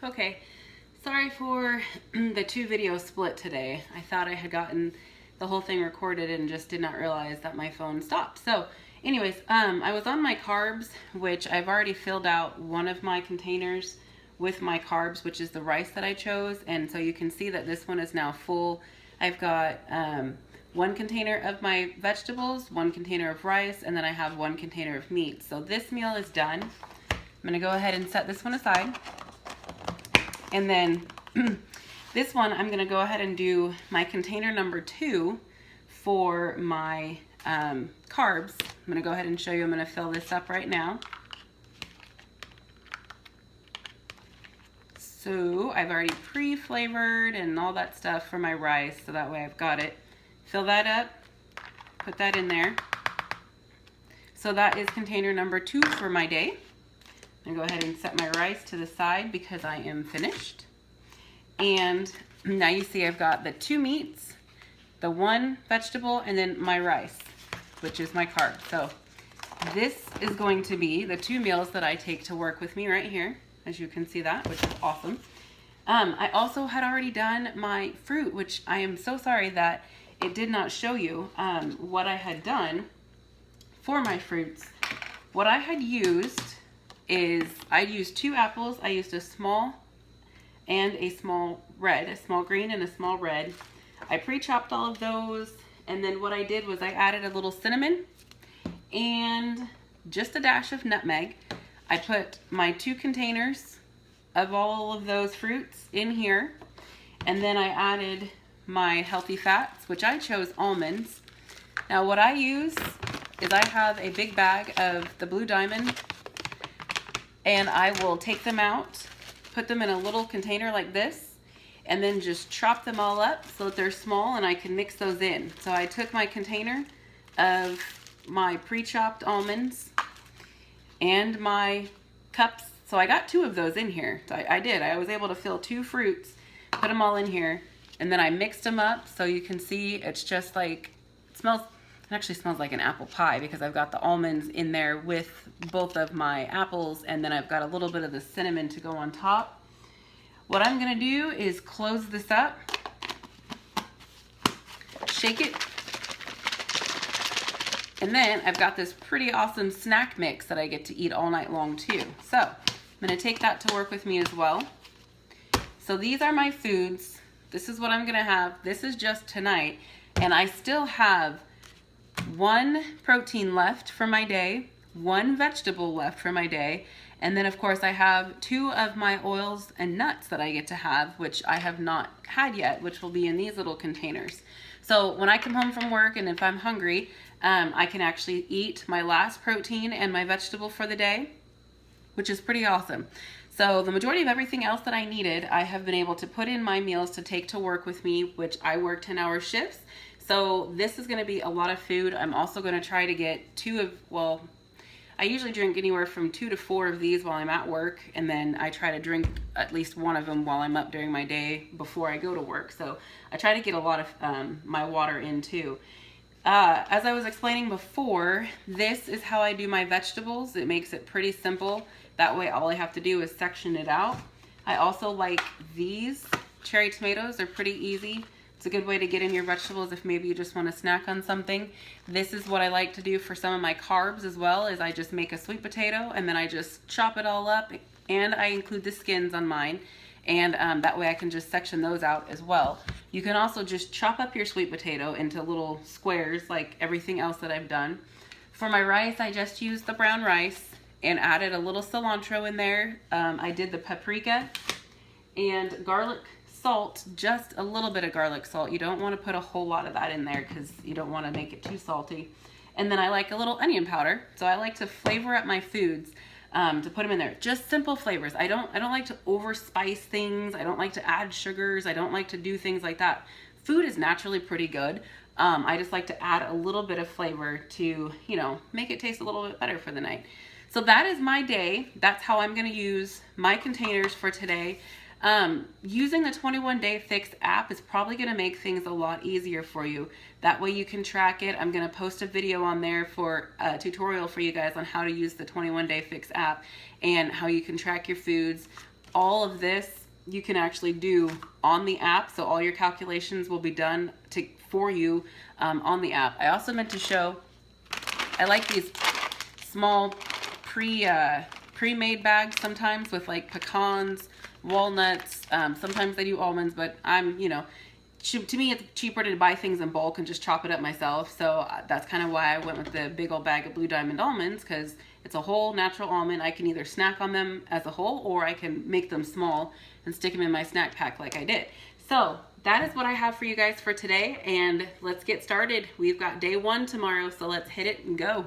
Okay, sorry for the two video split today. I thought I had gotten the whole thing recorded and just did not realize that my phone stopped. So anyways, I was on my carbs, which I've already filled out one of my containers with my carbs, which is the rice that I chose. And so you can see that this one is now full. I've got one container of my vegetables, one container of rice, and then I have one container of meat. So this meal is done. I'm gonna go ahead and set this one aside. And then this one, I'm gonna go ahead and do my container number 2 for my carbs. I'm gonna go ahead and show you. I'm gonna fill this up right now. So I've already pre-flavored and all that stuff for my rice, so that way I've got it. Fill that up, put that in there. So that is container number 2 for my day. I'm gonna go ahead and set my rice to the side because I am finished. And now you see I've got the 2 meats, the 1 vegetable, and then my rice, which is my carb. So this is going to be the 2 meals that I take to work with me right here, as you can see that, which is awesome. I also had already done my fruit, which I am so sorry that it did not show you what I had done for my fruits. What I had used is I used 2 apples. I used a small and a small red, a small green and a small red. I pre-chopped all of those, and then what I did was I added a little cinnamon and just a dash of nutmeg. I put my 2 containers of all of those fruits in here, and then I added my healthy fats, which I chose almonds. Now what I use is I have a big bag of the Blue Diamond, and I will take them out, put them in a little container like this, and then just chop them all up so that they're small and I can mix those in. So I took my container of my pre-chopped almonds and my cups. So I got 2 of those in here. So I did. I was able to fill 2 fruits, put them all in here, and then I mixed them up so you can see it's just like, it actually smells like an apple pie because I've got the almonds in there with both of my apples, and then I've got a little bit of the cinnamon to go on top. What I'm gonna do is close this up, shake it, and then I've got this pretty awesome snack mix that I get to eat all night long too. So I'm gonna take that to work with me as well. So these are my foods. This is what I'm gonna have. This is just tonight, and I still have 1 protein left for my day, 1 vegetable left for my day, and then of course I have 2 of my oils and nuts that I get to have, which I have not had yet, which will be in these little containers. So when I come home from work and if I'm hungry, I can actually eat my last protein and my vegetable for the day, which is pretty awesome. So the majority of everything else that I needed, I have been able to put in my meals to take to work with me, which I work 10-hour shifts. So this is gonna be a lot of food. I'm also gonna try to get I usually drink anywhere from 2 to 4 of these while I'm at work, and then I try to drink at least 1 of them while I'm up during my day before I go to work. So I try to get a lot of my water in too. As I was explaining before, this is how I do my vegetables. It makes it pretty simple. That way all I have to do is section it out. I also like these cherry tomatoes. They're pretty easy. It's a good way to get in your vegetables if maybe you just want to snack on something. This is what I like to do for some of my carbs as well, is I just make a sweet potato and then I just chop it all up, and I include the skins on mine, and that way I can just section those out as well. You can also just chop up your sweet potato into little squares like everything else that I've done. For my rice, I just used the brown rice and added a little cilantro in there. I did the paprika and garlic salt, just a little bit of garlic salt. You don't want to put a whole lot of that in there because you don't want to make it too salty. And then I like a little onion powder. So I like to flavor up my foods to put them in there. Just simple flavors. I don't like to over spice things. I don't like to add sugars. I don't like to do things like that. Food is naturally pretty good. I just like to add a little bit of flavor to, you know, make it taste a little bit better for the night. So that is my day. That's how I'm going to use my containers for today. Using the 21 Day Fix app is probably going to make things a lot easier for you. That way you can track it. I'm going to post a video on there for a tutorial for you guys on how to use the 21 Day Fix app and how you can track your foods. all of this you can actually do on the app. So all your calculations will be done for you on the app. I also meant to show, I like these small pre-made bags sometimes with like pecans, walnuts. Sometimes they do almonds, but to me it's cheaper to buy things in bulk and just chop it up myself. So that's kind of why I went with the big old bag of Blue Diamond almonds, because it's a whole natural almond. I can either snack on them as a whole, or I can make them small and stick them in my snack pack like I did. So that is what I have for you guys for today, and let's get started. We've got day 1 tomorrow, so let's hit it and go.